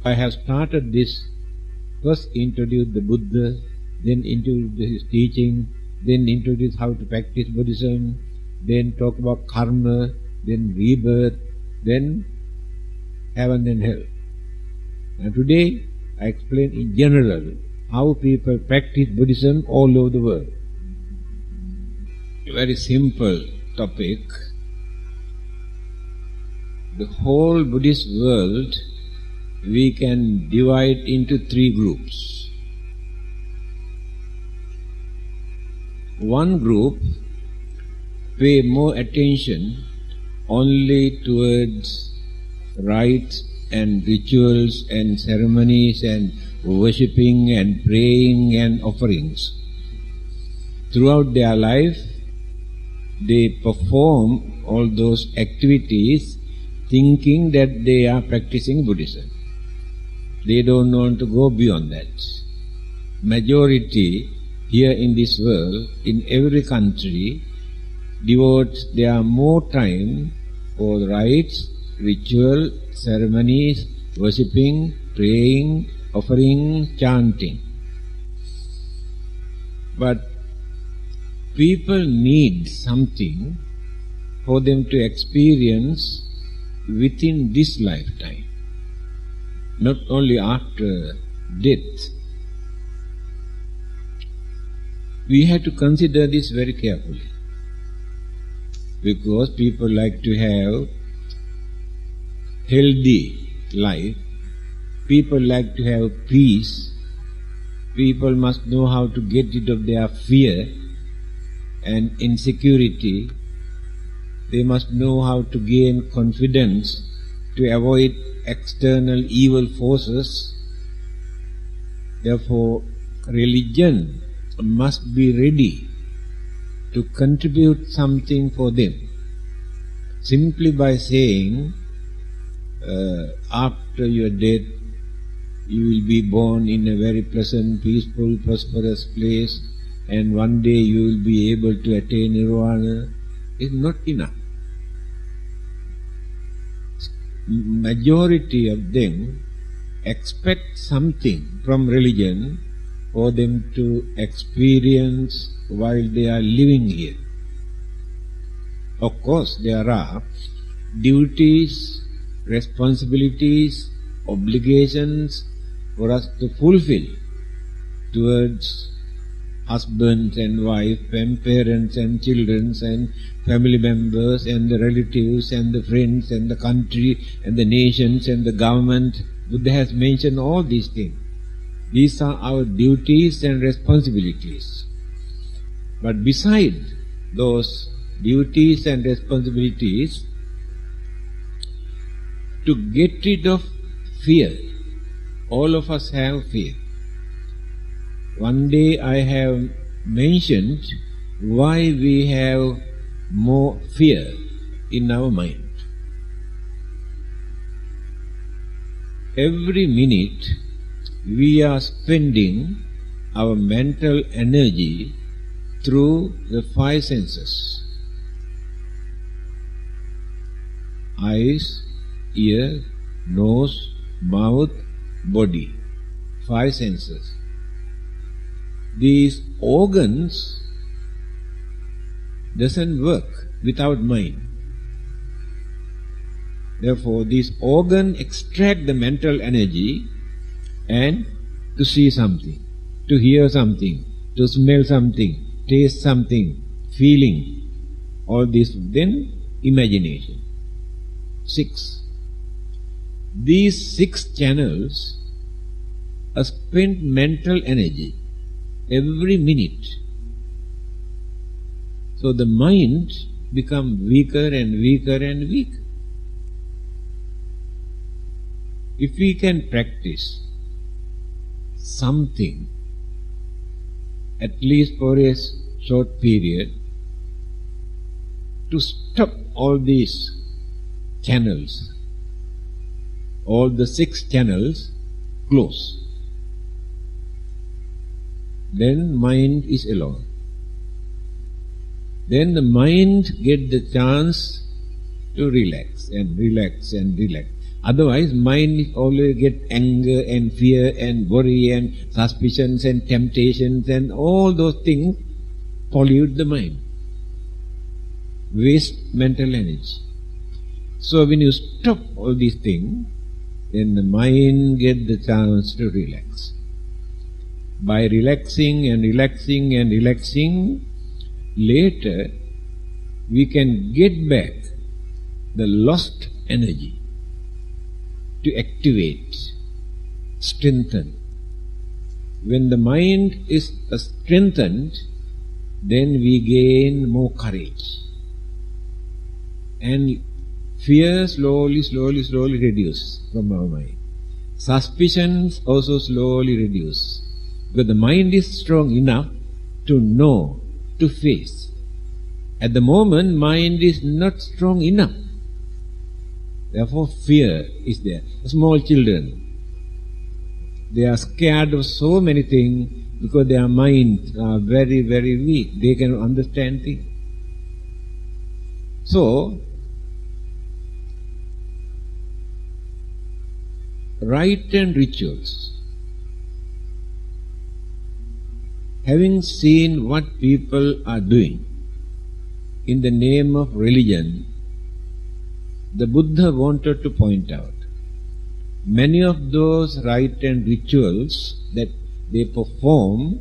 I have started this, first introduced the Buddha, then introduced his teaching, then introduced how to practice Buddhism, then talk about karma, then rebirth, then heaven and hell. And today I explain in general how people practice Buddhism all over the world. A very simple topic. The whole Buddhist world we can divide into three groups. One group pay more attention only towards rites and rituals and ceremonies and worshipping and praying and offerings. Throughout their life, they perform all those activities thinking that they are practicing Buddhism. They don't want to go beyond that. Majority here in this world, in every country, devotes their more time for rites, ritual, ceremonies, worshipping, praying, offering, chanting. But people need something for them to experience within this lifetime, not only after death. We have to consider this very carefully, because people like to have healthy life, people like to have peace, people must know how to get rid of their fear and insecurity, they must know how to gain confidence to avoid external evil forces. Therefore, religion must be ready to contribute something for them. Simply by saying, after your death, you will be born in a very pleasant, peaceful, prosperous place, and one day you will be able to attain nirvana, is not enough. Majority of them expect something from religion for them to experience while they are living here. Of course, there are duties, responsibilities, obligations for us to fulfill towards husbands and wife and parents and children and family members and the relatives and the friends and the country and the nations and the government. Buddha has mentioned all these things. These are our duties and responsibilities. But beside those duties and responsibilities, to get rid of fear, all of us have fear. One day I have mentioned why we have more fear in our mind. Every minute we are spending our mental energy through the five senses: eyes, ear, nose, mouth, body. Five senses. These organs doesn't work without mind. Therefore, these organs extract the mental energy and to see something, to hear something, to smell something, taste something, feeling, all this, then imagination. 6. These 6 channels are spent mental energy every minute. So the mind becomes weaker and weaker and weaker. If we can practice something, at least for a short period, to stop all these channels, all the 6 channels close, then mind is alone. Then the mind gets the chance to relax and relax and relax. Otherwise, mind always get anger and fear and worry and suspicions and temptations and all those things pollute the mind, waste mental energy. So when you stop all these things, then the mind gets the chance to relax. By relaxing and relaxing and relaxing, later we can get back the lost energy to activate, strengthen. When the mind is strengthened, then we gain more courage. And fear slowly reduces from our mind. Suspicions also slowly reduce. Because the mind is strong enough to know, to face. At the moment, mind is not strong enough. Therefore, fear is there. Small children, they are scared of so many things because their minds are very, very weak. They cannot understand things. So, rite and rituals. Having seen what people are doing in the name of religion, the Buddha wanted to point out many of those rites and rituals that they perform,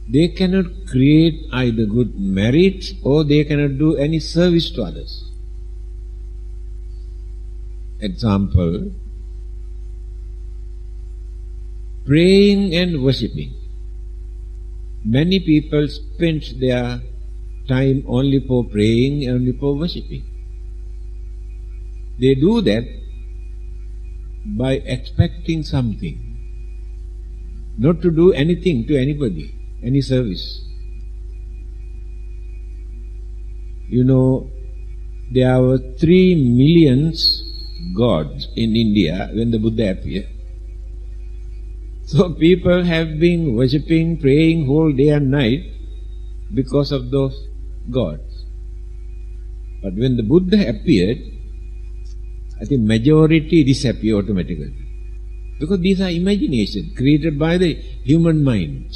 they cannot create either good merit or they cannot do any service to others. Example, praying and worshipping. Many people spend their time only for praying and only for worshipping. They do that by expecting something, not to do anything to anybody, any service. You know, there were 3 million gods in India when the Buddha appeared. So people have been worshipping, praying whole day and night because of those gods. But when the Buddha appeared, I think majority disappear automatically. Because these are imagination created by the human mind.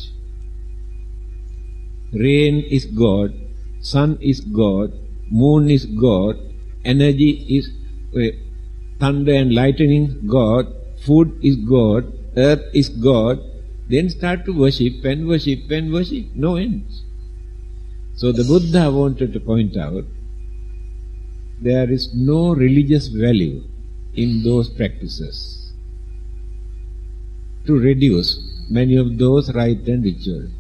Rain is God, sun is God, moon is God, energy is thunder and lightning God, food is God, earth is God. Then start to worship and worship and worship, no ends. So the Buddha wanted to point out there is no religious value in those practices to reduce many of those rites and rituals.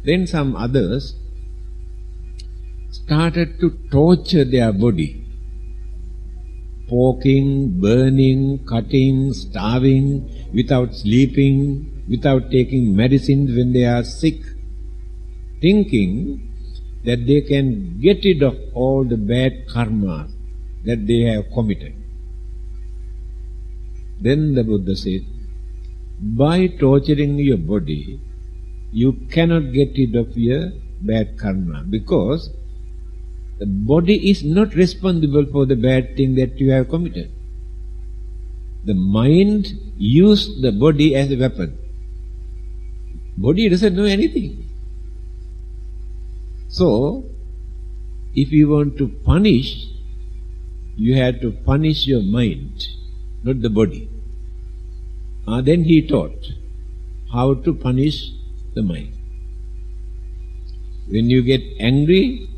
Then some others started to torture their body, poking, burning, cutting, starving, without sleeping, without taking medicines when they are sick, thinking that they can get rid of all the bad karma that they have committed. Then the Buddha said, by torturing your body, you cannot get rid of your bad karma, because the body is not responsible for the bad thing that you have committed. The mind used the body as a weapon. Body doesn't know anything. So, if you want to punish, you have to punish your mind, not the body. Then he taught how to punish the mind. When you get angry,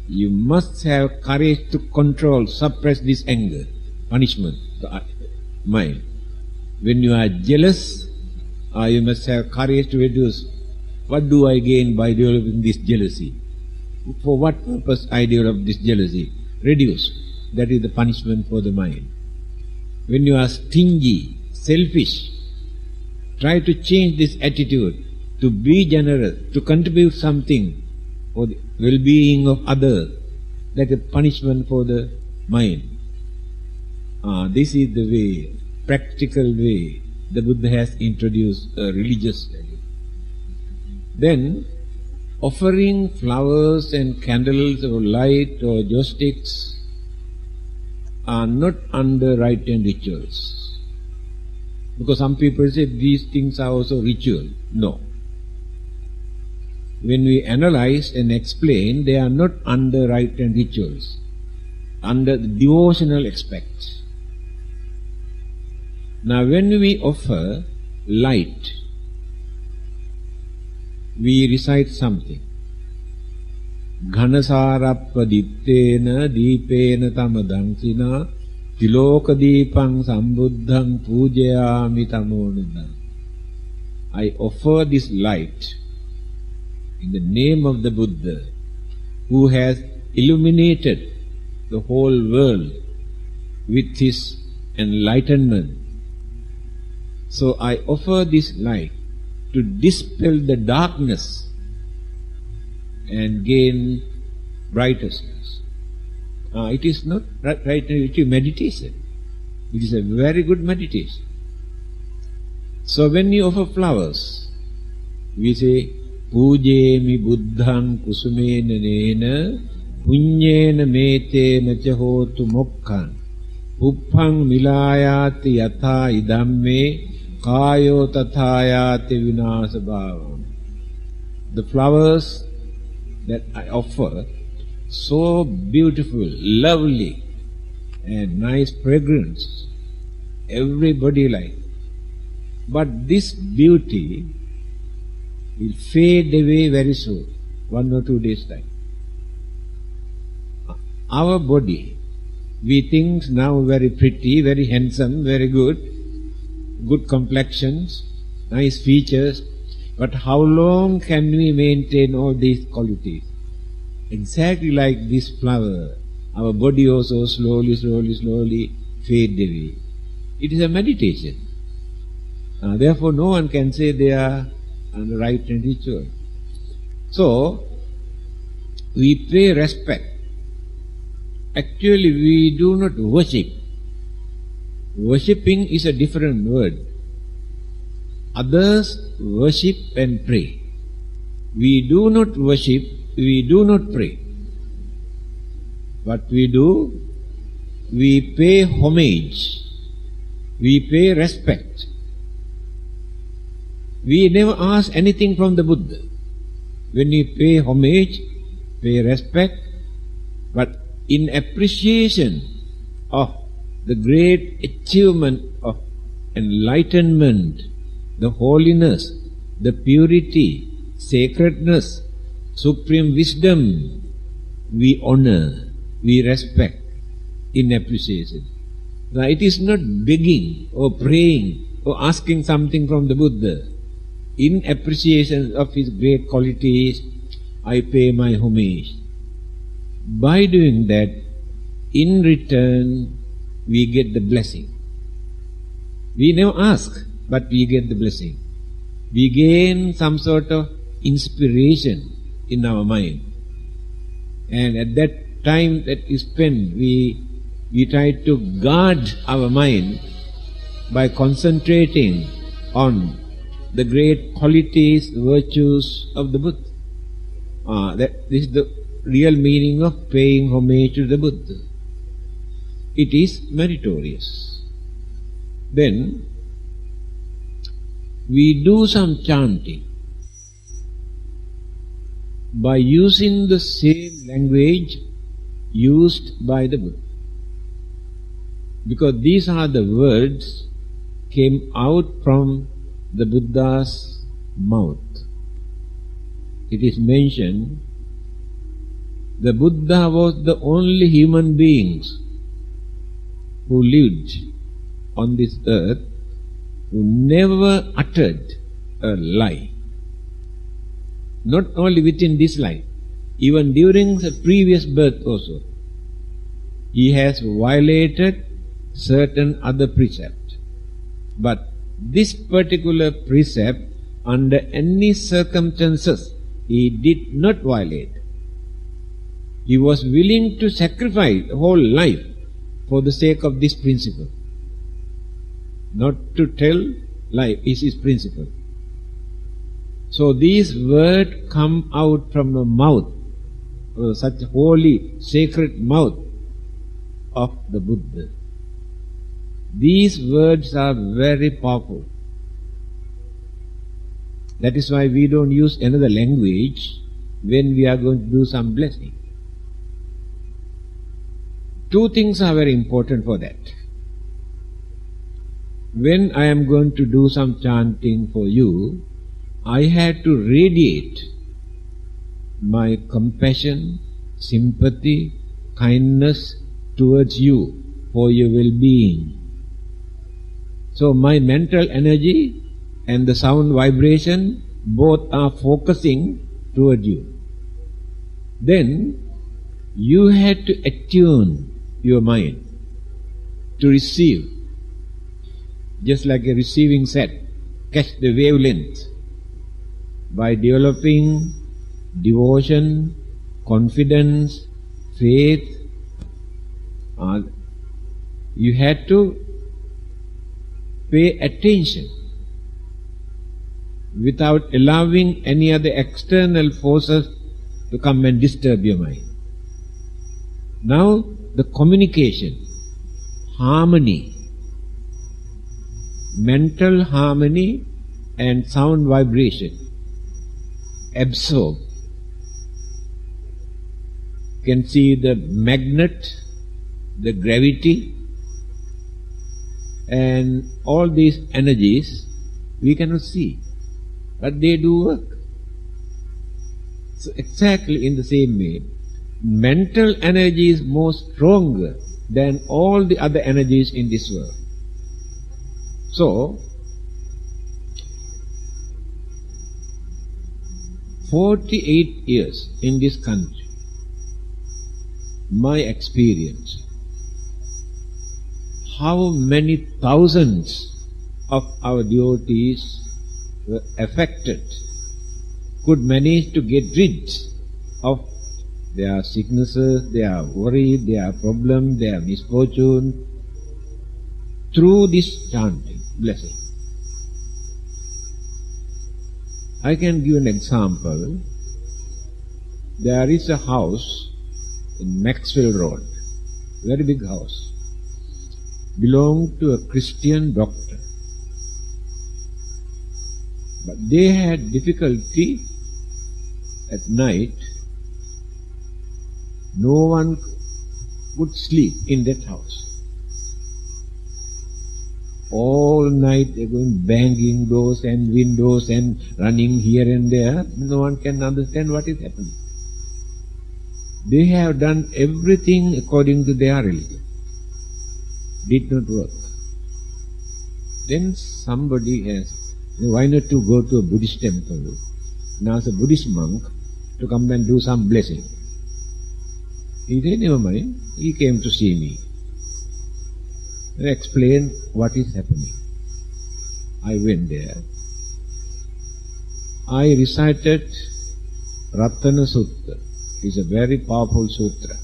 you must have courage to control, suppress this anger, punishment, the mind. When you are jealous, you must have courage to reduce. What do I gain by developing this jealousy? For what purpose I develop this jealousy? Reduce. That is the punishment for the mind. When you are stingy, selfish, try to change this attitude to be generous, to contribute something for the well-being of others. That is punishment for the mind. This is the way, practical way, the Buddha has introduced a religious value. Then, offering flowers and candles or light or joss sticks are not under rite and rituals. Because some people say these things are also ritual. No. When we analyze and explain, they are not under rite and rituals, under the devotional aspect. Now when we offer light, we recite something. Ghanasarappa dittena deepena tamadansina tiloka deepang sambuddhang pujayami tamonudam. I offer this light in the name of the Buddha, who has illuminated the whole world with his enlightenment. So I offer this light to dispel the darkness and gain brightness. It is not right, it is meditation. It is a very good meditation. So when you offer flowers, we say, Pujemi buddham kusumena nena punyena metena chahotu mokkan uppang milayati yatha idamme kayo tathayati vinasabhavam. The flowers that I offer, so beautiful, lovely, and nice fragrance, everybody likes. But this beauty will fade away very soon, 1 or 2 days time. Our body, we think now very pretty, very handsome, very good complexions, nice features, but how long can we maintain all these qualities? Exactly like this flower, our body also slowly fade away. It is a meditation. Therefore no one can say they are under rite and ritual. So, we pay respect. Actually, we do not worship. Worshipping is a different word. Others worship and pray. We do not worship, we do not pray. What we do? We pay homage. We pay respect. We never ask anything from the Buddha. When we pay homage, pay respect, but in appreciation of the great achievement of enlightenment, the holiness, the purity, sacredness, supreme wisdom, we honor, we respect in appreciation. Now it is not begging or praying or asking something from the Buddha. In appreciation of his great qualities, I pay my homage. By doing that, in return, we get the blessing. We never ask, but we get the blessing. We gain some sort of inspiration in our mind. And at that time that is spent, we try to guard our mind by concentrating on the great qualities, virtues of the Buddha. This is the real meaning of paying homage to the Buddha. It is meritorious. Then we do some chanting by using the same language used by the Buddha. Because these are the words came out from the Buddha's mouth. It is mentioned, the Buddha was the only human beings who lived on this earth who never uttered a lie. Not only within this life, even during the previous birth also, he has violated certain other precepts. But this particular precept, under any circumstances, he did not violate. He was willing to sacrifice whole life for the sake of this principle. Not to tell lie is his principle. So these words come out from the mouth, such holy, sacred mouth, of the Buddha. These words are very powerful. That is why we don't use another language when we are going to do some blessing. Two things are very important for that. When I am going to do some chanting for you, I had to radiate my compassion, sympathy, kindness towards you for your well-being. So my mental energy and the sound vibration both are focusing toward you. Then you had to attune your mind to receive, just like a receiving set, catch the wavelength by developing devotion, confidence, faith. You had to pay attention without allowing any other external forces to come and disturb your mind. Now the communication, harmony, mental harmony and sound vibration absorb. You can see the magnet, the gravity, and all these energies we cannot see, but they do work. So exactly in the same way, mental energy is more stronger than all the other energies in this world. So 48 years in this country, my experience, how many thousands of our devotees were affected, could manage to get rid of their sicknesses, their worry, their problem, their misfortune through this chanting, blessing. I can give an example. There is a house in Maxwell Road, very big house, belonged to a Christian doctor. But they had difficulty at night. No one could sleep in that house. All night they're going banging doors and windows and running here and there. No one can understand what is happening. They have done everything according to their religion. Did not work. Then somebody has, why not to go to a Buddhist temple and ask a Buddhist monk to come and do some blessing? He said, never mind. He came to see me and explained what is happening. I went there. I recited Ratana Sutta. It's a very powerful sutra.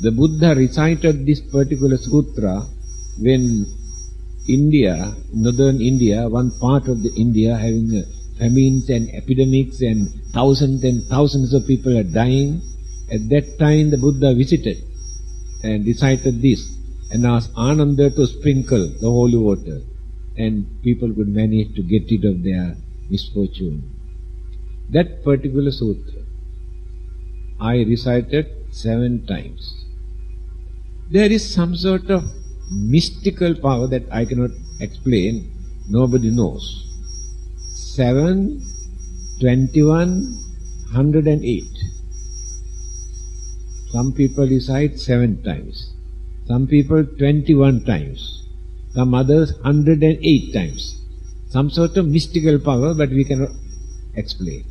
The Buddha recited this particular sutra when India, northern India, one part of the India having famines and epidemics and thousands of people are dying. At that time the Buddha visited and recited this and asked Ananda to sprinkle the holy water, and people could manage to get rid of their misfortune. That particular sutra I recited 7 times. There is some sort of mystical power that I cannot explain, nobody knows. 7, 21, 108. Some people recite 7 times, some people 21 times, some others 108 times. Some sort of mystical power, but we cannot explain.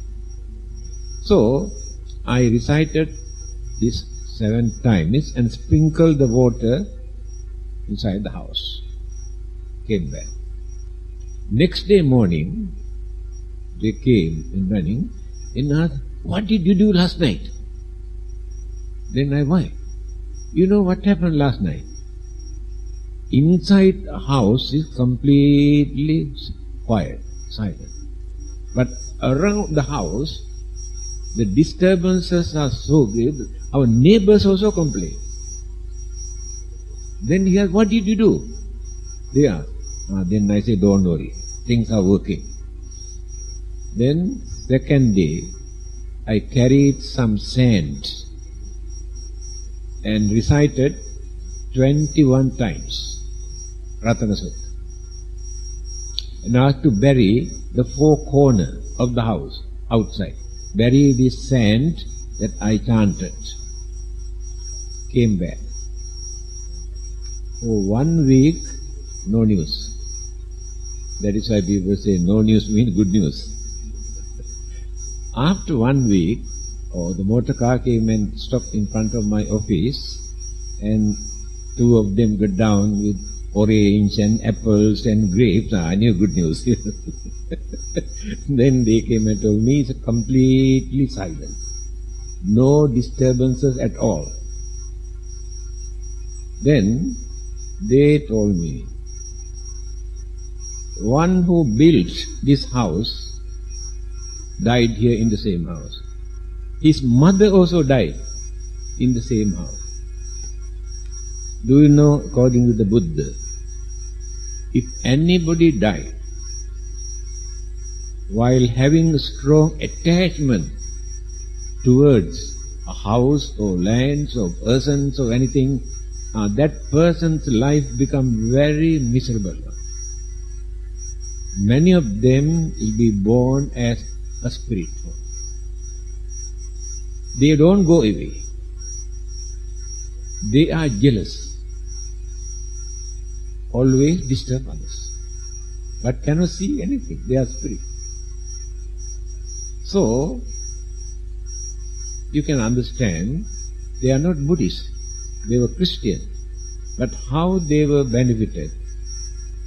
So I recited this 7 times and sprinkled the water inside the house. Came back. Next day morning, they came in running and asked, what did you do last night? Then I, why? You know what happened last night? Inside the house is completely quiet, silent. But around the house, the disturbances are so great, our neighbors also complain. Then he asked, what did you do? They asked. Then I said, don't worry, things are working. Then second day, I carried some sand and recited 21 times Ratana Sutta. And I had to bury the four corners of the house outside. Bury this sand that I chanted. Came back. For 1 week, no news. That is why people say no news means good news. After 1 week, the motor car came and stopped in front of my office, and two of them got down with orange and apples and grapes. I knew good news. Then they came and told me it's completely silent. No disturbances at all. Then they told me, one who built this house died here in the same house. His mother also died in the same house. Do you know, according to the Buddha, if anybody died while having a strong attachment towards a house or lands or persons or anything, that person's life becomes very miserable. Many of them will be born as a spirit. They don't go away. They are jealous. Always disturb others. But cannot see anything. They are spirit. So, you can understand, they are not Buddhists. They were Christian. But how they were benefited.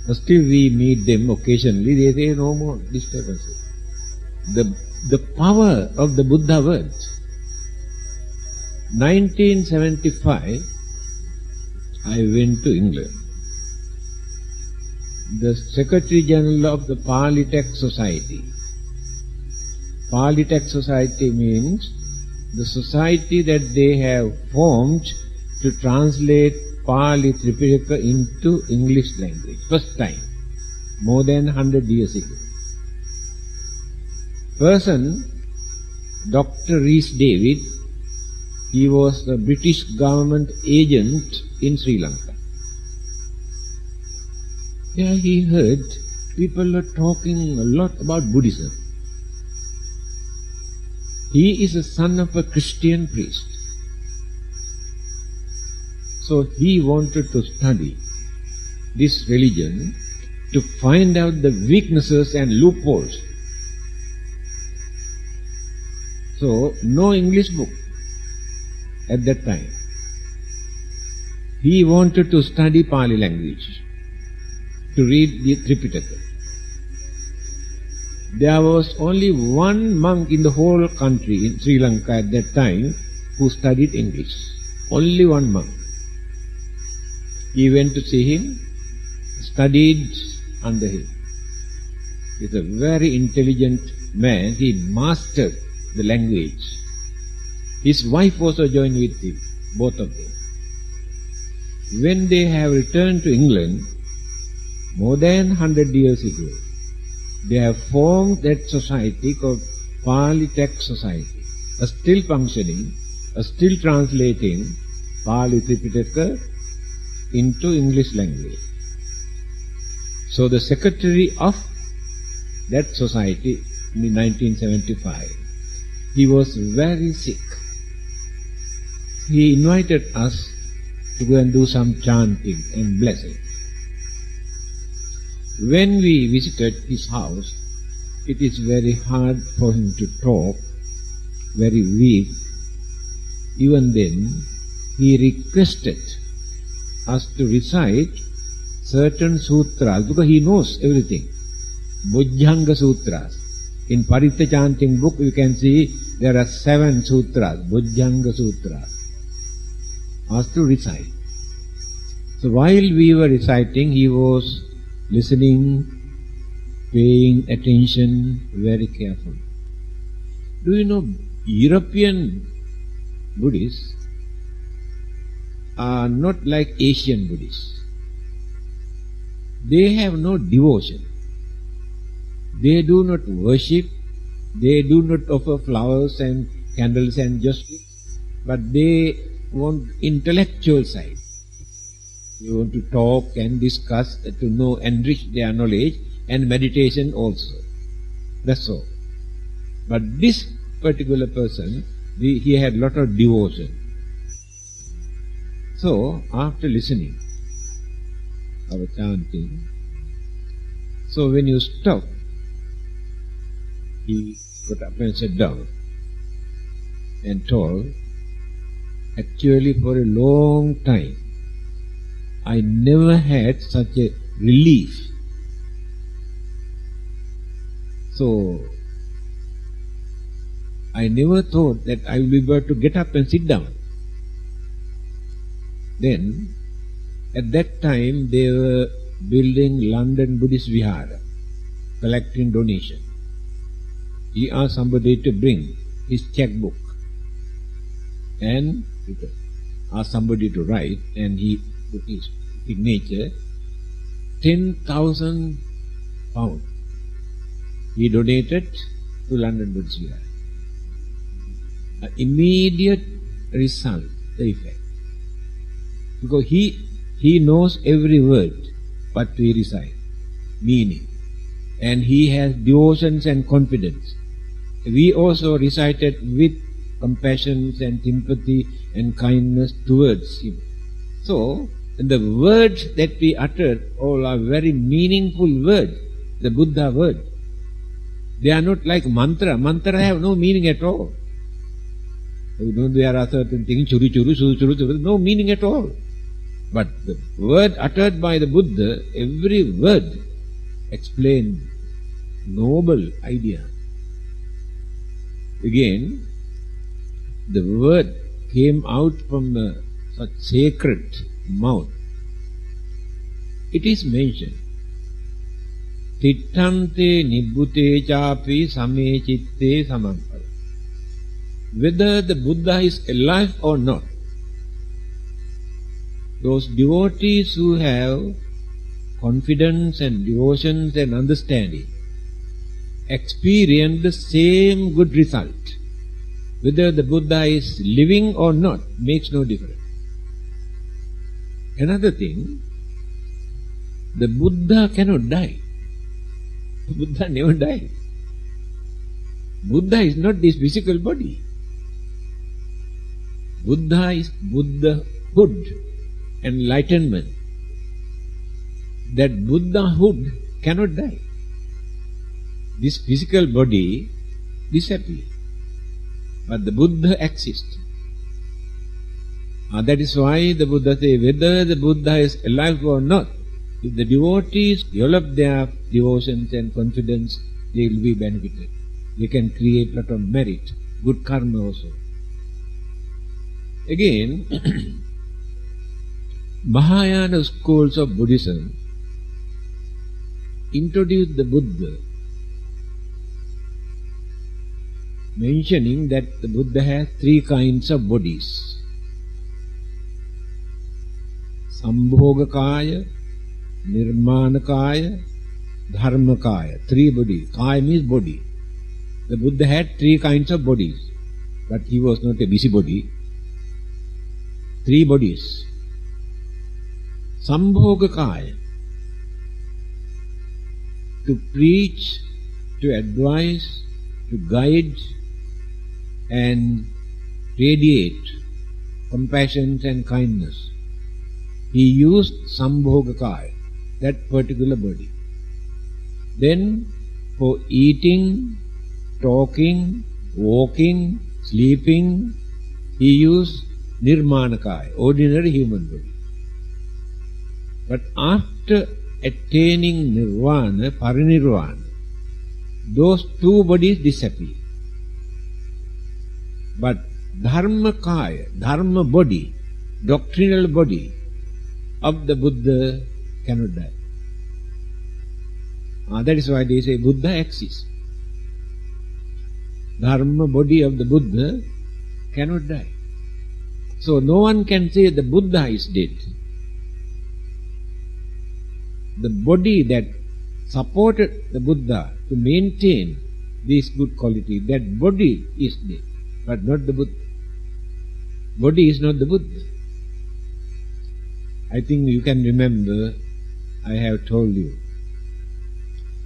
Still we meet them occasionally, they say no more disturbances. The power of the Buddha words. 1975, I went to England. The Secretary General of the Polytech Society. Polytech Society means the society that they have formed to translate Pali Tripitaka into English language. First time, more than 100 years ago. Person, Dr. Rhys David, he was a British government agent in Sri Lanka. There he heard people are talking a lot about Buddhism. He is a son of a Christian priest. So he wanted to study this religion to find out the weaknesses and loopholes. So no English book at that time. He wanted to study Pali language, to read the Tripitaka. There was only one monk in the whole country, in Sri Lanka at that time, who studied English. Only one monk. He went to see him, studied under him. He's a very intelligent man. He mastered the language. His wife also joined with him, both of them. When they have returned to England, more than 100 years ago, they have formed that society called Polytech Society, still functioning, still translating Pali Tripitaka into English language. So the secretary of that society in 1975, he was very sick. He invited us to go and do some chanting and blessing. When we visited his house, it is very hard for him to talk, very weak. Even then, he requested us to recite certain sutras, because he knows everything. Bojjhanga Sutras. In Paritta chanting book, you can see there are 7 sutras, Bojjhanga Sutras. Asked to recite. So while we were reciting, he was listening, paying attention, very carefully. Do you know European Buddhists, are not like Asian Buddhists. They have no devotion. They do not worship. They do not offer flowers and candles and joysticks, but they want intellectual side. They want to talk and discuss, to know, enrich their knowledge, and meditation also. That's all. But this particular person, he had a lot of devotion. So, after listening, our chanting, so when you stop, he got up and sat down and told, actually for a long time, I never had such a relief. So, I never thought that I will be able to get up and sit down. Then, at that time, they were building London Buddhist Vihara, collecting donation. He asked somebody to bring his checkbook and asked somebody to write, and he put his signature, 10,000 pounds. He donated to London Buddhist Vihara. An immediate result, the effect. Because he knows every word what we recite, meaning. And he has devotions and confidence. We also recited with compassion and sympathy and kindness towards him. So, the words that we uttered all are very meaningful words, the Buddha word. They are not like mantra. Mantra have no meaning at all. There are certain things, churu churu, suru churu, churu, no meaning at all. But the word uttered by the Buddha, every word explained noble idea. Again, the word came out from such sacred mouth. It is mentioned, Tittante nibbute chapi same chitte samampara. Whether the Buddha is alive or not, those devotees who have confidence and devotions and understanding experience the same good result. Whether the Buddha is living or not makes no difference. Another thing, the Buddha cannot die. The Buddha never dies. Buddha is not this physical body. Buddha is Buddhahood, enlightenment. That Buddhahood cannot die. This physical body disappears, but the Buddha exists. That is why the Buddha says, whether the Buddha is alive or not, if the devotees develop their devotions and confidence, they will be benefited. They can create a lot of merit, good karma also. Again, Mahayana schools of Buddhism introduced the Buddha, mentioning that the Buddha has three kinds of bodies. Sambhogakaya, Nirmanakaya, Dharmakaya. Three bodies. Kaya means body. The Buddha had three kinds of bodies, but he was not a busybody. Three bodies. Sambhogakaya, to preach, to advise, to guide and radiate compassion and kindness. He used Sambhogakaya, that particular body. Then for eating, talking, walking, sleeping, he used Nirmanakaya, ordinary human body. But after attaining Nirvana, Parinirvana, those two bodies disappear. But Dharmakaya, Dharma body, doctrinal body of the Buddha cannot die. That is why they say Buddha exists. Dharma body of the Buddha cannot die. So no one can say the Buddha is dead. The body that supported the Buddha to maintain this good quality, that body is dead, but not the Buddha. Body is not the Buddha. I think you can remember, I have told you,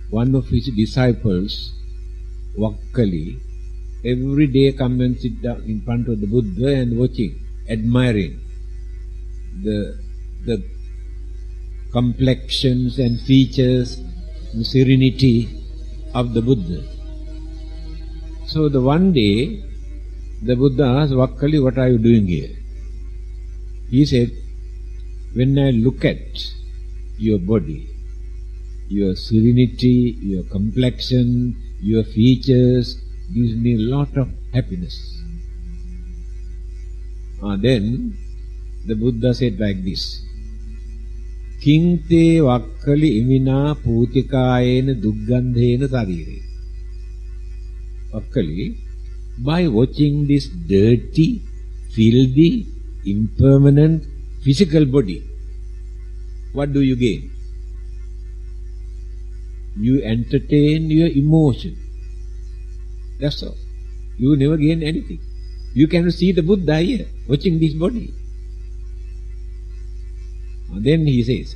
one of his disciples, Vakkali, every day come and sit down in front of the Buddha and watching, admiring the complexions and features, the serenity of the Buddha. So the one day, the Buddha asked Vakkali, what are you doing here? He said, when I look at your body, your serenity, your complexion, your features, gives me a lot of happiness. Then the Buddha said like this, Kinte Vakkali imina putikayena duggandhena sarire. Vakkali, by watching this dirty, filthy, impermanent physical body, what do you gain? You entertain your emotion. That's all. You never gain anything. You can see the Buddha here, watching this body. Then he says,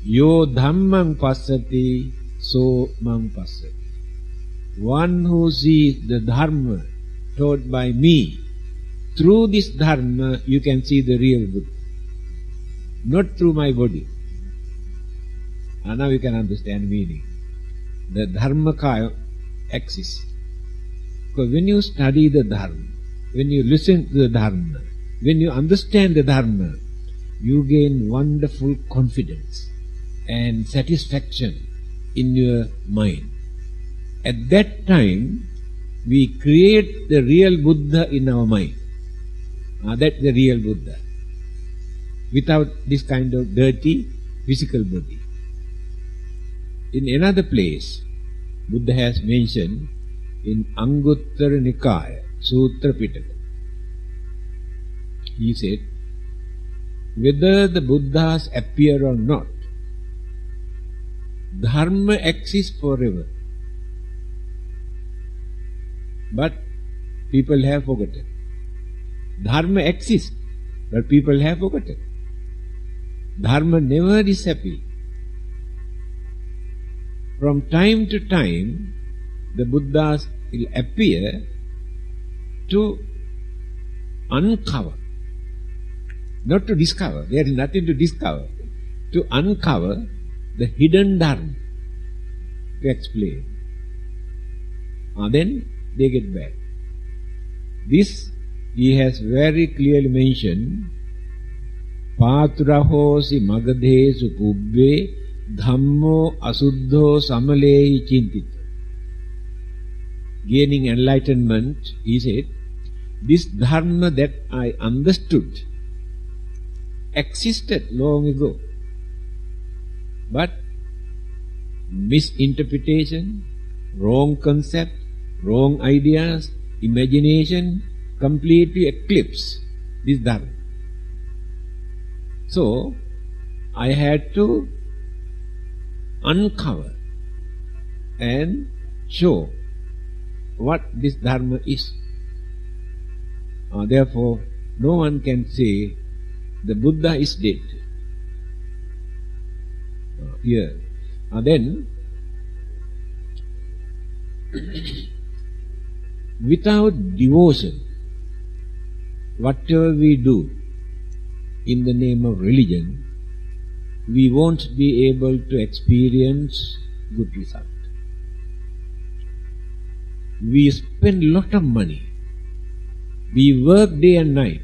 Yo dhammang passati, so mang passati. One who sees the Dharma taught by me, through this Dharma you can see the real Buddha. Not through my body. And now you can understand meaning. The Dharmakaya exists. Because when you study the Dharma, when you listen to the Dharma, when you understand the Dharma, you gain wonderful confidence and satisfaction in your mind. At that time, we create the real Buddha in our mind. That's the real Buddha. Without this kind of dirty physical body. In another place, Buddha has mentioned in Anguttara Nikaya, Sutra Pitaka. He said, whether the Buddhas appear or not, Dharma exists forever. But people have forgotten. Dharma exists, but people have forgotten. Dharma never disappears. From time to time, the Buddhas will appear to uncover, not to discover. There is nothing to discover. To uncover the hidden Dharma, to explain. Then they get back. This he has very clearly mentioned. Paturahosi magadhesu pubbe dhammo asuddho samalehi chintita. Gaining enlightenment, he said, this Dharma that I understood existed long ago. But misinterpretation, wrong concept, wrong ideas, imagination completely eclipse this Dharma. So, I had to uncover and show what this Dharma is. Therefore, no one can say the Buddha is dead. Here. Then, without devotion, whatever we do in the name of religion, we won't be able to experience good result. We spend a lot of money. We work day and night.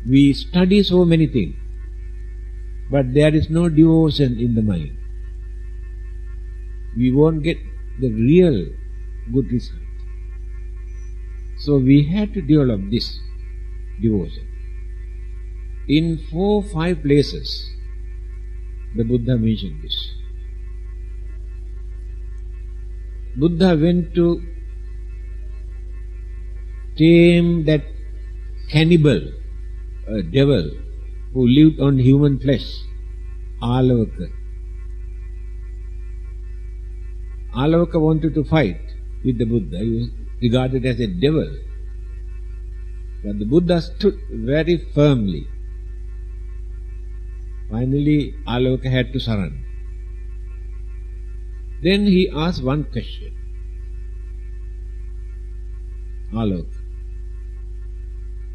We study so many things. But there is no devotion in the mind. We won't get the real good result. So we have to develop this devotion. In 4 or 5 places, the Buddha mentioned this. Buddha went to tame that cannibal, a devil who lived on human flesh, Alavaka. Alavaka wanted to fight with the Buddha. He was regarded as a devil. But the Buddha stood very firmly. Finally, Alavaka had to surrender. Then he asked one question. Alavaka.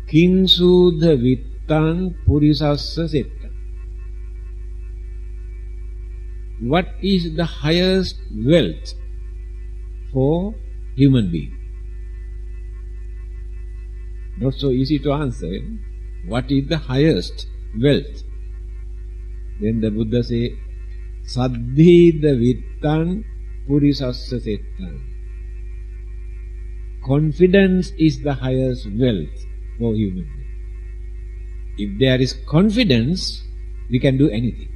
Kingsudha vittan purisassa setta. What is the highest wealth for human being? Not so easy to answer. What is the highest wealth? Then the Buddha says, Saddhida vittan purisassa settan. Confidence is the highest wealth for human being. If there is confidence, we can do anything.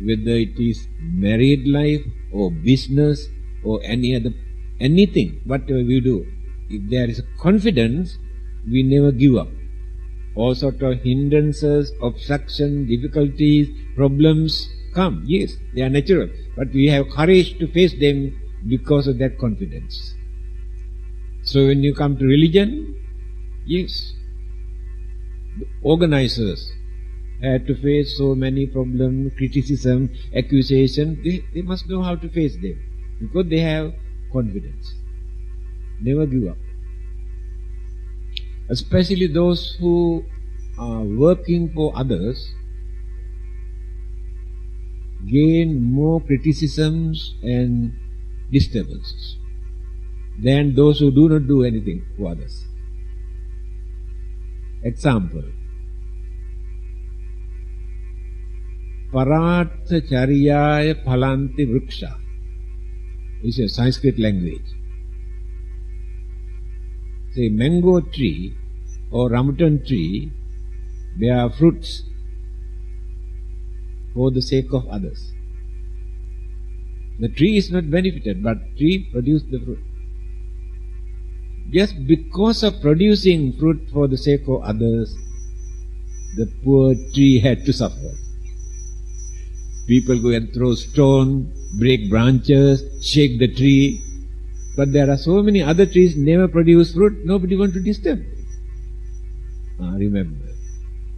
Whether it is married life or business or anything, whatever we do. If there is confidence, we never give up. All sorts of hindrances, obstructions, difficulties, problems come. Yes, they are natural. But we have courage to face them because of that confidence. So when you come to religion, yes, the organizers had to face so many problems, criticism, accusation. They must know how to face them because they have confidence. Never give up. Especially those who are working for others gain more criticisms and disturbances than those who do not do anything for others. Example. Paratha Charyaya Phalanti Vriksha is a Sanskrit language. Say mango tree or rambutan tree bear fruits for the sake of others. The tree is not benefited, but tree produces the fruit. Just because of producing fruit for the sake of others, the poor tree had to suffer. People go and throw stone, break branches, shake the tree. But there are so many other trees never produce fruit, nobody wants to disturb it. Remember,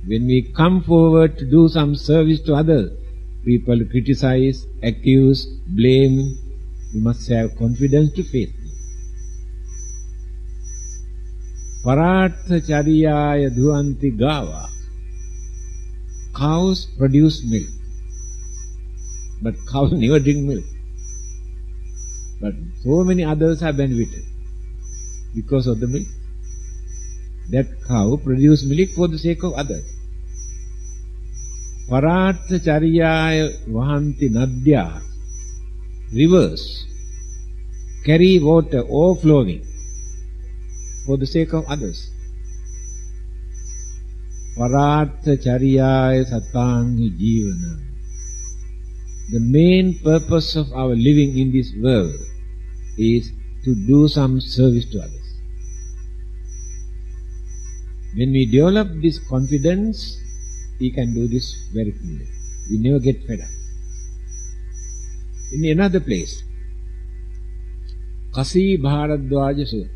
when we come forward to do some service to others, people criticize, accuse, blame. We must have confidence to face them. Paratha Charyaya Dhuanti Gava. Cows produce milk. But cows never drink milk. But so many others are benefited because of the milk. That cow produces milk for the sake of others. Paratha Charyaya Vahanti Nadya. Rivers carry water overflowing for the sake of others. Paratha Charyaya Satangi Jivana. The main purpose of our living in this world is to do some service to others. When we develop this confidence, we can do this very clearly. We never get fed up. In another place, Kasi Bharadwaja Sutra.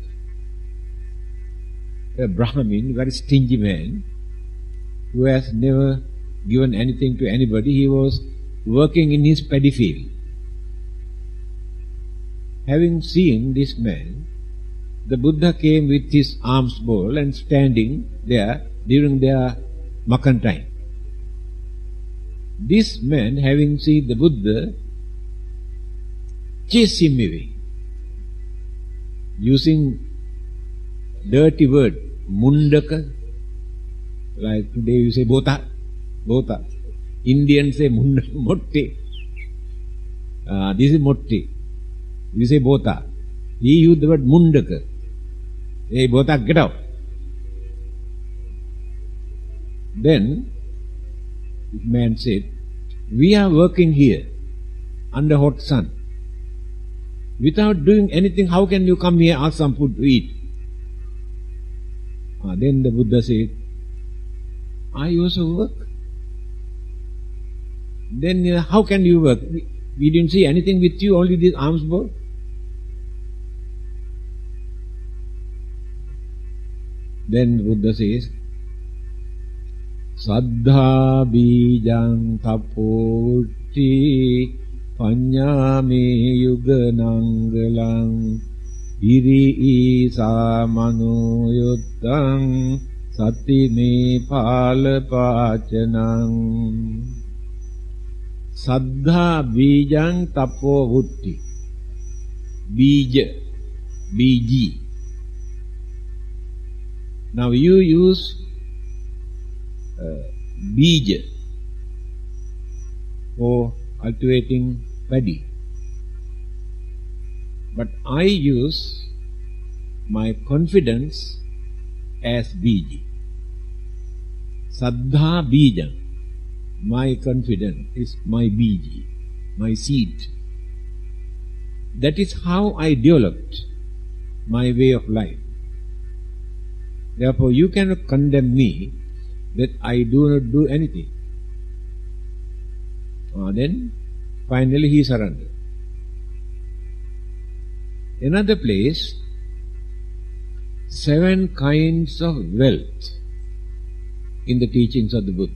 A Brahmin, very stingy man, who has never given anything to anybody. He was working in his paddy field. Having seen this man, the Buddha came with his arms bowl and standing there during their Makan time. This man, having seen the Buddha, chased him away, using dirty word, mundaka. Like today you say bota, bota. Indians say motte. This is motte. You say bota. He used the word mundaka. Hey bota, get out. Then this man said, we are working here under hot sun. Without doing anything, how can you come here and ask some food to eat? Then the Buddha said, I also work. Then how can you work? We didn't see anything with you, only these arms both. Then Buddha says, Saddha bijang tapoti panyame yuganangalang iri isa manoyuttang sati me palapachanang. Saddha bijang tapovutti. Bija, biji. Now you use bija for cultivating paddy. But I use my confidence as biji. Saddha bijam. My confidence is my biji, my seed. That is how I developed my way of life. Therefore, you cannot condemn me that I do not do anything. Then, finally he surrendered. Another place, 7 kinds of wealth in the teachings of the Buddha.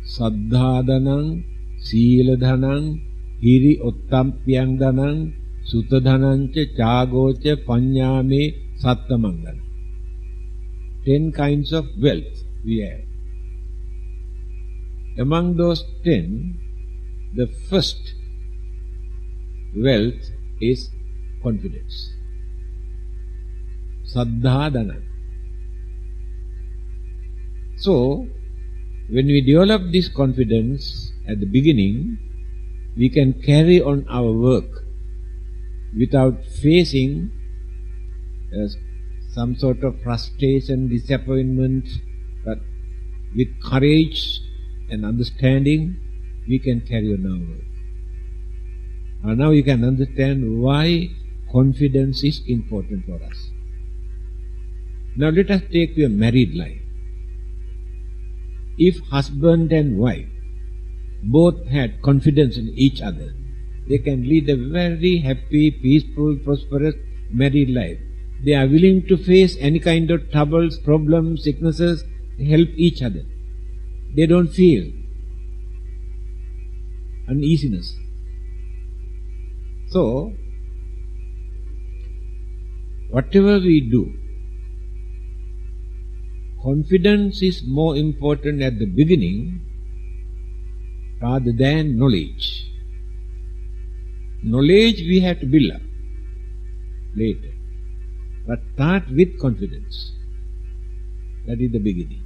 Saddhādanang, Sīladhanang, Hiri Uttampyang Danang, Sutadhanancha, Chagocha, Panyame, Sattamangana. 10 kinds of wealth we have. Among those 10, the first wealth is confidence. Saddhādhanang. So, when we develop this confidence at the beginning, we can carry on our work without facing some sort of frustration, disappointment, but with courage and understanding, we can carry on our work. And now you can understand why confidence is important for us. Now let us take your married life. If husband and wife both had confidence in each other, they can lead a very happy, peaceful, prosperous married life. They are willing to face any kind of troubles, problems, sicknesses, help each other. They don't feel uneasiness. So, whatever we do, confidence is more important at the beginning rather than knowledge. Knowledge we have to build up later. But start with confidence. That is the beginning.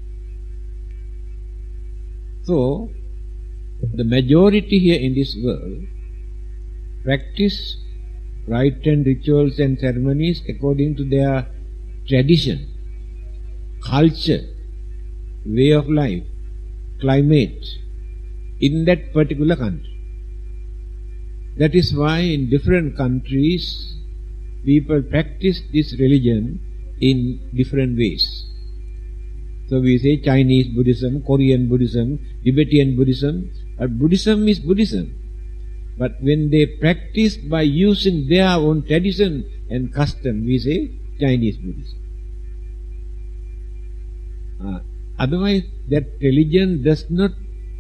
So, the majority here in this world practice rite and rituals and ceremonies according to their tradition, culture, way of life, climate in that particular country. That is why in different countries people practice this religion in different ways. So we say Chinese Buddhism, Korean Buddhism, Tibetan Buddhism. But Buddhism is Buddhism. But when they practice by using their own tradition and custom, we say Chinese Buddhism. Otherwise, that religion does not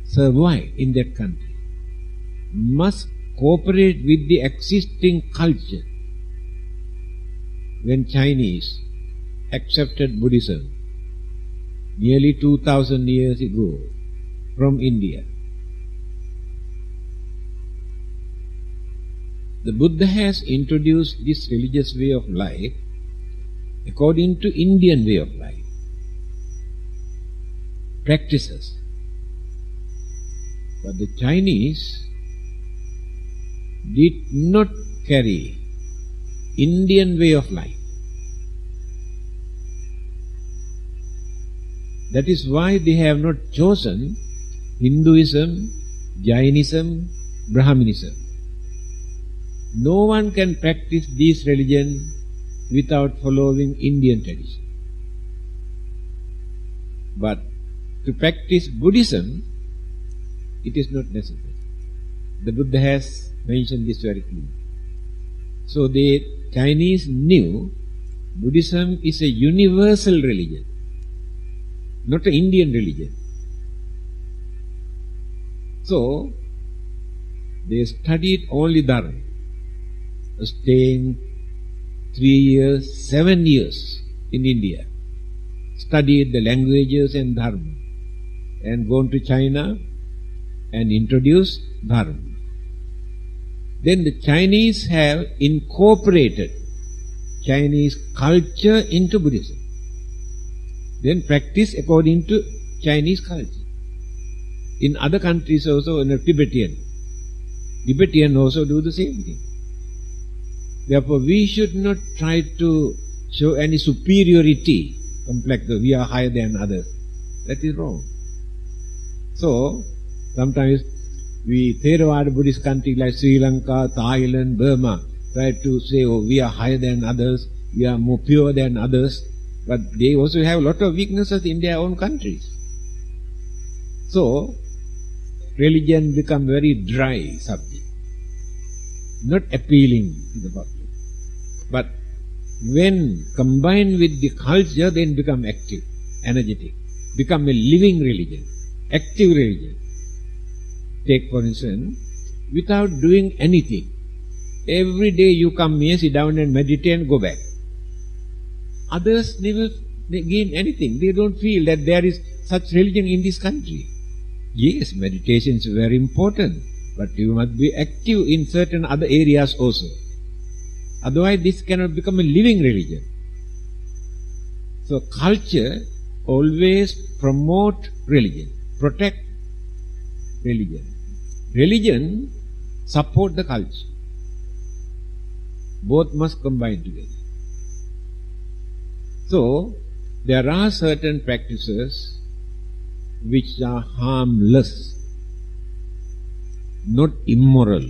survive in that country. Must cooperate with the existing culture. When Chinese accepted Buddhism nearly 2000 years ago from India, the Buddha has introduced this religious way of life according to Indian way of life, practices. But the Chinese did not carry Indian way of life. That is why they have not chosen Hinduism, Jainism, Brahmanism. No one can practice this religion without following Indian tradition. But to practice Buddhism, it is not necessary. The Buddha has mentioned this very clearly. So the Chinese knew Buddhism is a universal religion, not an Indian religion. So they studied only Dharma, staying 3 years, 7 years in India, studied the languages and Dharma, and gone to China and introduced Dharma. Then the Chinese have incorporated Chinese culture into Buddhism. Then practice according to Chinese culture. In other countries also, in Tibetan also do the same thing. Therefore, we should not try to show any superiority, complex, we are higher than others. That is wrong. So, sometimes we Theravada Buddhist countries like Sri Lanka, Thailand, Burma try to say, oh, we are higher than others, we are more pure than others, but they also have a lot of weaknesses in their own countries. So, religion become very dry subject, not appealing to the public. But when combined with the culture, then become active, energetic, become a living religion, active religion. Take for instance, without doing anything, every day you come here, sit down and meditate and go back. Others never gain anything. They don't feel that there is such religion in this country. Yes, meditation is very important, but you must be active in certain other areas also. Otherwise, this cannot become a living religion. So, culture always promote religion, protect religion. Religion support the culture. Both must combine together. So, there are certain practices which are harmless, not immoral.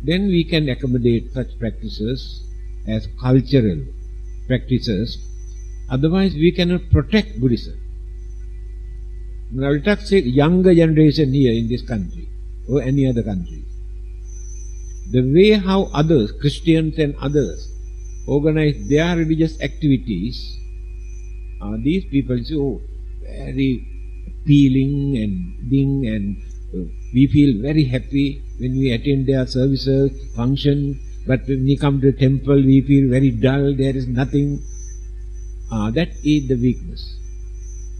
Then we can accommodate such practices as cultural practices. Otherwise, we cannot protect Buddhism. Now, let us say younger generation here in this country or any other country. The way how others, Christians and others, organize their religious activities, these people say, oh, very appealing and we feel very happy when we attend their services, function, but when we come to the temple, we feel very dull, there is nothing. That is the weakness.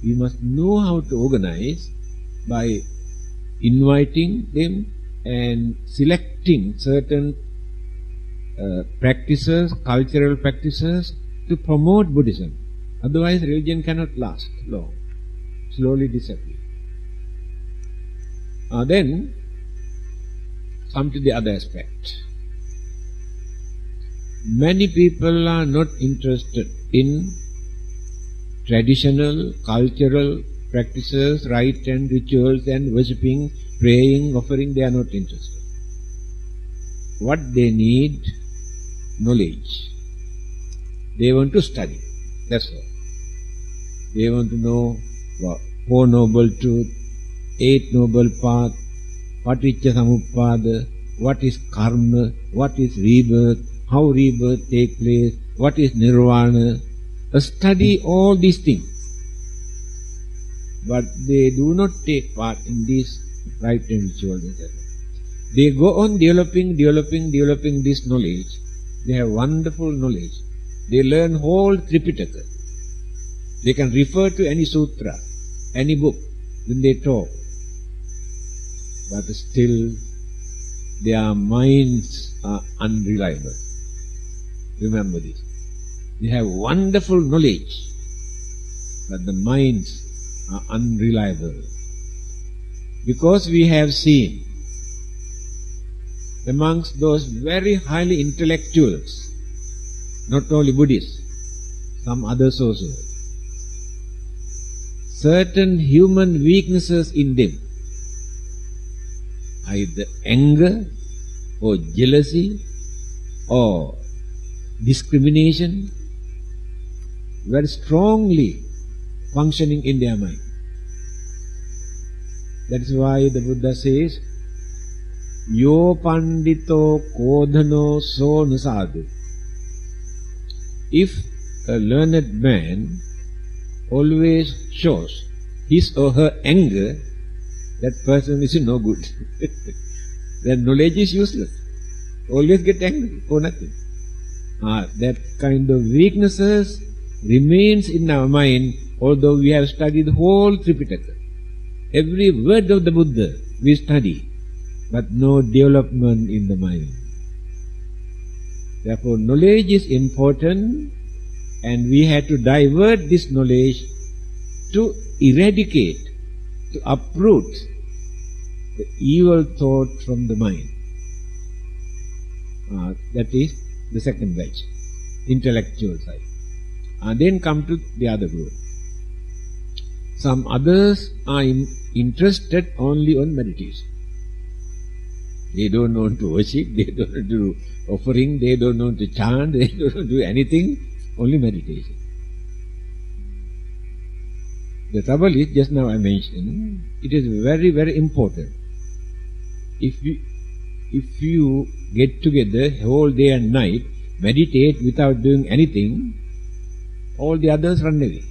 We must know how to organize by inviting them and selecting certain practices, cultural practices to promote Buddhism. Otherwise, religion cannot last long, slowly disappear. Then, come to the other aspect. Many people are not interested in traditional, cultural practices, rites and rituals and worshipping, praying, offering, they are not interested. What they need? Knowledge. They want to study. That's all. They want to know Four Noble Truths, Eight Noble Paths, Paticca Samuppada, what is karma, what is rebirth, how rebirth takes place, what is nirvana. Study all these things. But they do not take part in these right and rituals, etc. They go on developing this knowledge. They have wonderful knowledge. They learn whole Tripitaka. They can refer to any sutra, any book, when they talk. But still, their minds are unreliable. Remember this. They have wonderful knowledge, but the minds are unreliable. Because we have seen amongst those very highly intellectuals, not only Buddhists, some others also, certain human weaknesses in them, either anger or jealousy or discrimination very strongly functioning in their mind. That is why the Buddha says, Yo pandito kodhano so nusadu. If a learned man always shows his or her anger, that person is no good. Then knowledge is useless. Always get angry for nothing. That kind of weaknesses remains in our mind, although we have studied the whole Tripitaka. Every word of the Buddha we study, but no development in the mind. Therefore, knowledge is important, and we have to divert this knowledge to eradicate, to uproot the evil thought from the mind. That is the second batch, intellectual side. Then come to the other group. Some others are interested only on meditation. They don't want to worship, they don't want to do offering, they don't want to chant, they don't want to do anything, only meditation. The trouble is, just now I mentioned, it is very, very important. If you get together whole day and night, meditate without doing anything, all the others run away.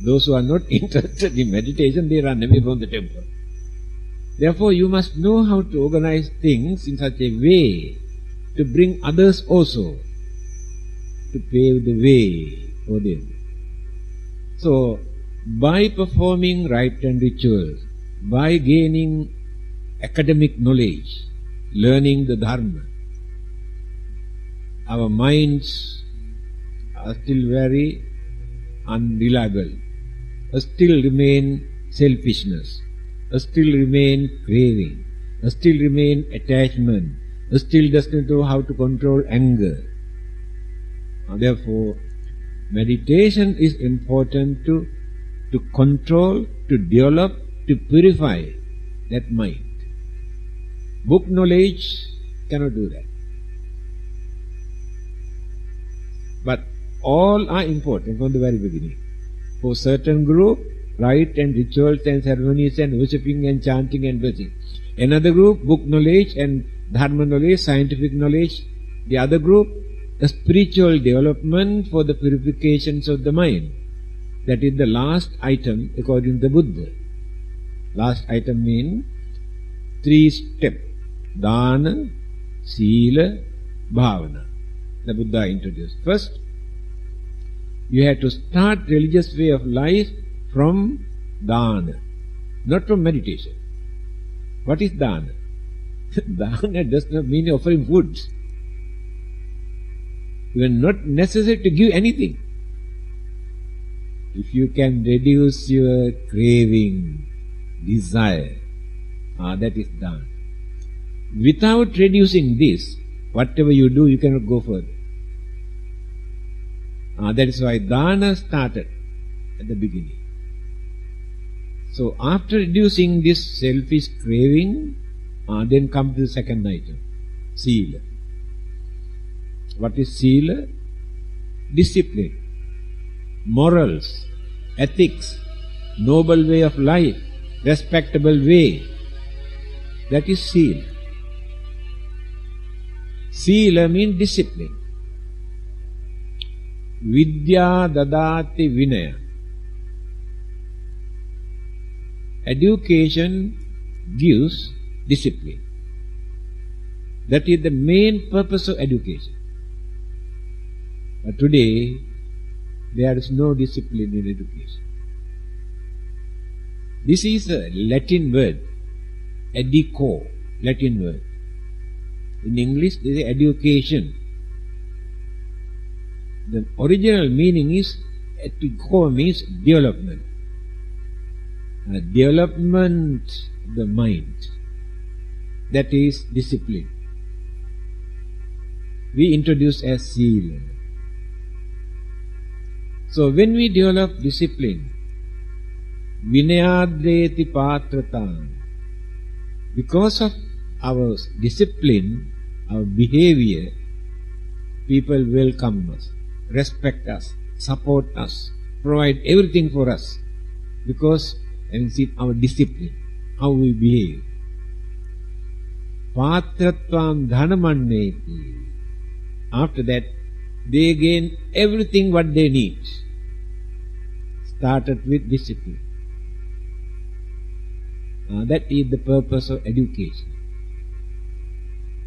Those who are not interested in meditation, they run away from the temple. Therefore, you must know how to organize things in such a way to bring others also, to pave the way for them. So, by performing rite and rituals, by gaining academic knowledge, learning the Dharma, our minds are still very unreliable, still remain selfishness, still remain craving, still remain attachment, still doesn't know how to control anger. Therefore, meditation is important to control, to develop, to purify that mind. Book knowledge cannot do that. But all are important from the very beginning. For certain group, rite and rituals and ceremonies and worshipping and chanting and blessing. Another group, book knowledge and dharma knowledge, scientific knowledge. The other group, a spiritual development for the purifications of the mind. That is the last item according to the Buddha. Last item means 3 steps. Dana, Sila, Bhavana. The Buddha introduced. First, you have to start religious way of life from dana, not from meditation. What is dana? Dana does not mean offering food. You are not necessary to give anything. If you can reduce your craving, desire, that is dana. Without reducing this, whatever you do, you cannot go further. That is why dana started at the beginning. So after reducing this selfish craving, then come to the second item, Sila. What is Sila? Discipline, morals, ethics, noble way of life, respectable way. That is Sila. Sila means discipline. Vidya dadati vinaya. Education gives discipline. That is the main purpose of education. But today, there is no discipline in education. This is a Latin word, educo, Latin word. In English, there is education. The original meaning is, educo means development. Development of the mind. That is discipline. We introduce as Sila. So when we develop discipline, Vinayadreti Patrata, because of our discipline, our behavior, people welcome us, respect us, support us, provide everything for us, because and see our discipline, how we behave. Patratvam dhanamanneti. After that, they gain everything what they need. Started with discipline. That is the purpose of education.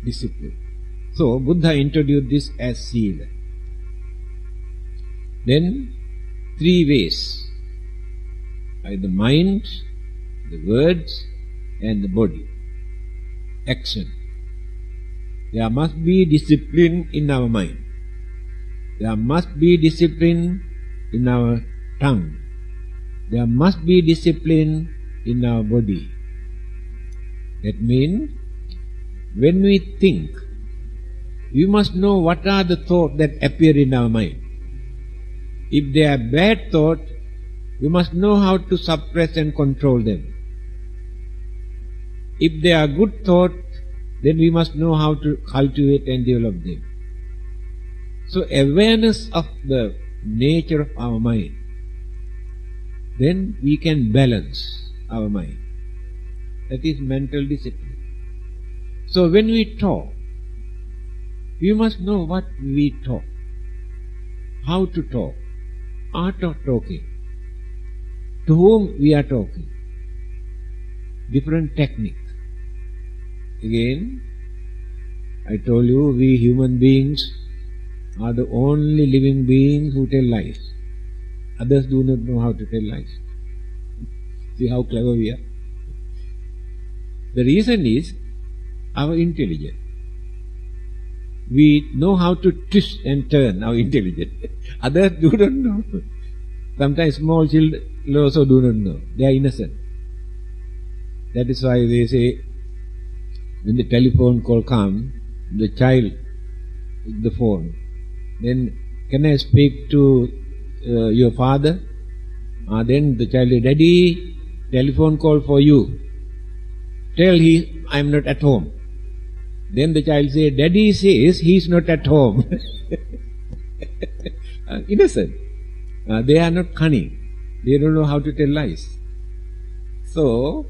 Discipline. So, Buddha introduced this as Sila. Then, 3 ways. By the mind, the words, and the body. Action. There must be discipline in our mind. There must be discipline in our tongue. There must be discipline in our body. That means, when we think, we must know what are the thoughts that appear in our mind. If they are bad thoughts, we must know how to suppress and control them. If they are good thoughts, then we must know how to cultivate and develop them. So awareness of the nature of our mind, then we can balance our mind. That is mental discipline. So when we talk, we must know what we talk, how to talk, art of talking, to whom we are talking, different technique. Again, I told you, we human beings are the only living beings who tell lies. Others do not know how to tell lies. See how clever we are. The reason is our intelligence. We know how to twist and turn our intelligence. Others do not know. Sometimes small children also do not know. They are innocent. That is why they say, when the telephone call comes, the child with the phone, then, can I speak to your father? Then the child says, Daddy, telephone call for you. Tell he, I am not at home. Then the child says, Daddy says he is not at home. Innocent. They are not cunning. They don't know how to tell lies. So,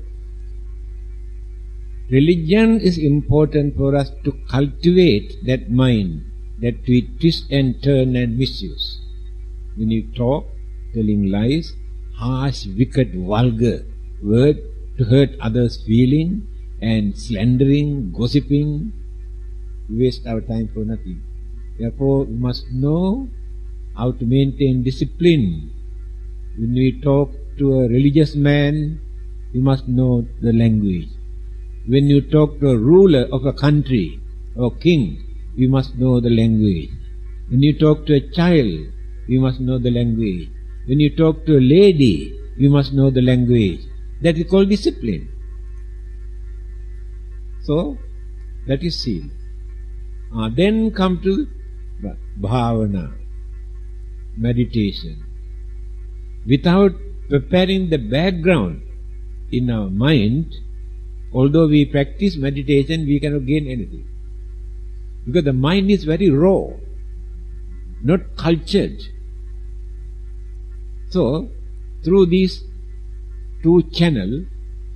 religion is important for us to cultivate that mind that we twist and turn and misuse. When you talk, telling lies, harsh, wicked, vulgar word to hurt others' feeling, and slandering, gossiping, we waste our time for nothing. Therefore, we must know how to maintain discipline. When we talk to a religious man, we must know the language. When you talk to a ruler of a country or king, we must know the language. When you talk to a child, we must know the language. When you talk to a lady, we must know the language. That is called discipline. So, that is Sila. Then come to bhavana, meditation. Without preparing the background in our mind, although we practice meditation, we cannot gain anything. Because the mind is very raw, not cultured. So, through these 2 channels,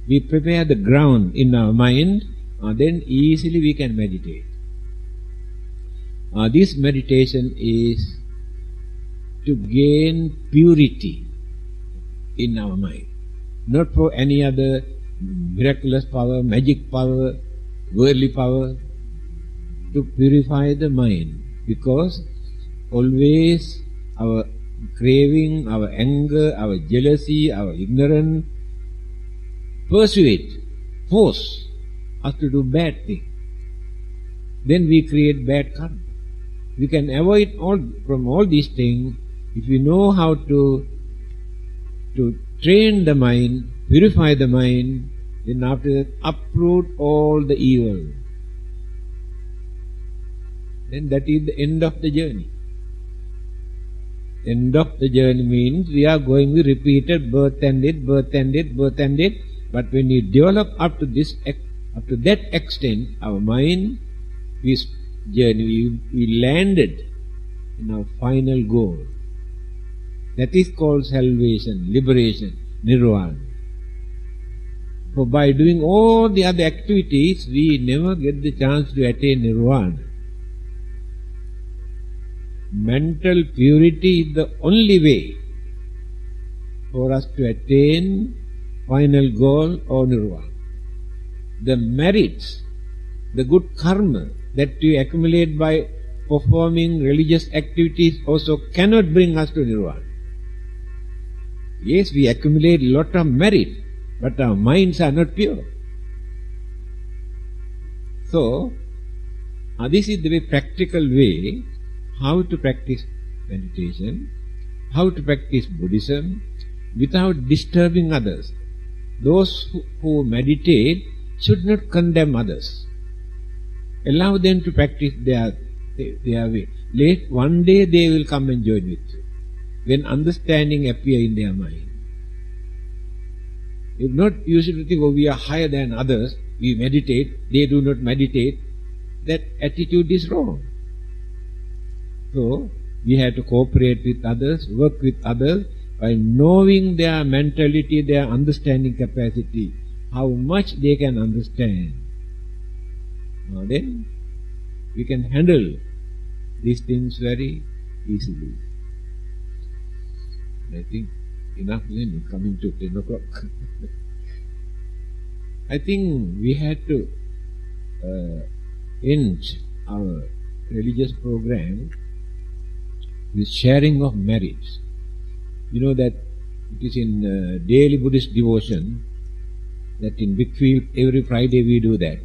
we prepare the ground in our mind, then easily we can meditate. This meditation is to gain purity in our mind, not for any other miraculous power, magic power, worldly power, to purify the mind, because always our craving, our anger, our jealousy, our ignorance persuade, force us to do bad things. Then we create bad karma. We can avoid from all these things if we know how to train the mind, purify the mind, then after that uproot all the evil. Then that is the end of the journey. End of the journey means we are going with repeated birth and death, birth and death, birth and death. But when we develop up to that extent, our mind is journey, we landed in our final goal. That is called salvation, liberation, nirvana. For by doing all the other activities, we never get the chance to attain nirvana. Mental purity is the only way for us to attain final goal or nirvana. The merits, the good karma that we accumulate by performing religious activities also cannot bring us to nirvana. Yes, we accumulate a lot of merit, but our minds are not pure. So, this is the very practical way how to practice meditation, how to practice Buddhism without disturbing others. Those who meditate should not condemn others. Allow them to practice their way. One day they will come and join with you, when understanding appear in their mind. If not, you should think, oh, we are higher than others, we meditate, they do not meditate. That attitude is wrong. So, we have to cooperate with others, work with others, by knowing their mentality, their understanding capacity, how much they can understand. Now then, we can handle these things very easily. I think enough then, coming to 10 o'clock. I think we had to end our religious program with sharing of merits. You know that it is in daily Buddhist devotion that in Wickfield every Friday we do that.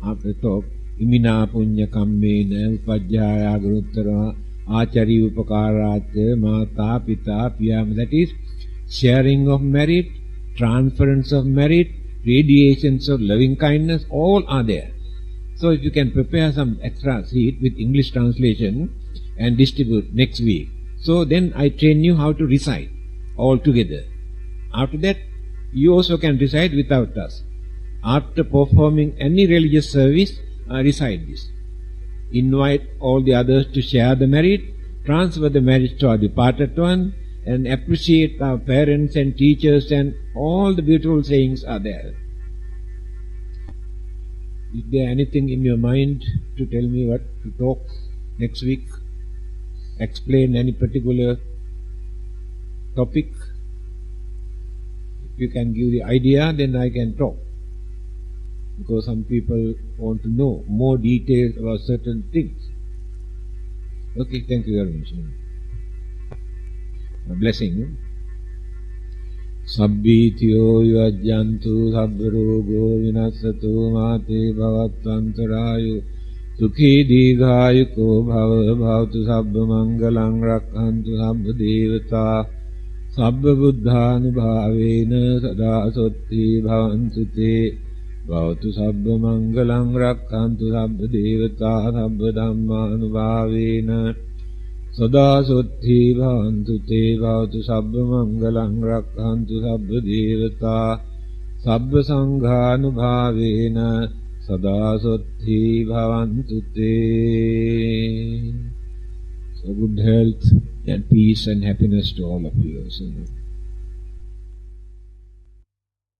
After talk, imina punya kammena upajjaya guruttara acari upakaracha mata pita piyama. That is sharing of merit, transference of merit, radiations of loving kindness, all are there. So if you can prepare some extra seed with English translation and distribute next week. So then I train you how to recite all together. After that, you also can recite without us. After performing any religious service, recite this. Invite all the others to share the merit, transfer the merit to our departed one, and appreciate our parents and teachers, and all the beautiful sayings are there. Is there anything in your mind to tell me what to talk next week? Explain any particular topic? If you can give the idea, then I can talk. Because some people want to know more details about certain things. Okay, thank you very much. A blessing. Sabbitiyo yajjantu sabbarogo vinassato mate bhavatvantarayo sukhi digayuko bhavatu sabba mangalang rakhantu sabba devata sabba buddhanubhavena sada sotti bhavantu te bhavatu sabba mangalang rakhantu sabba devata sabba dhammanubhavena sada sotti bhavantu te bhavatu sabba mangalang rakhantu sabba devata sabba sanghanubhavena sada sotti bhavantu te. So good health and peace and happiness to all of you.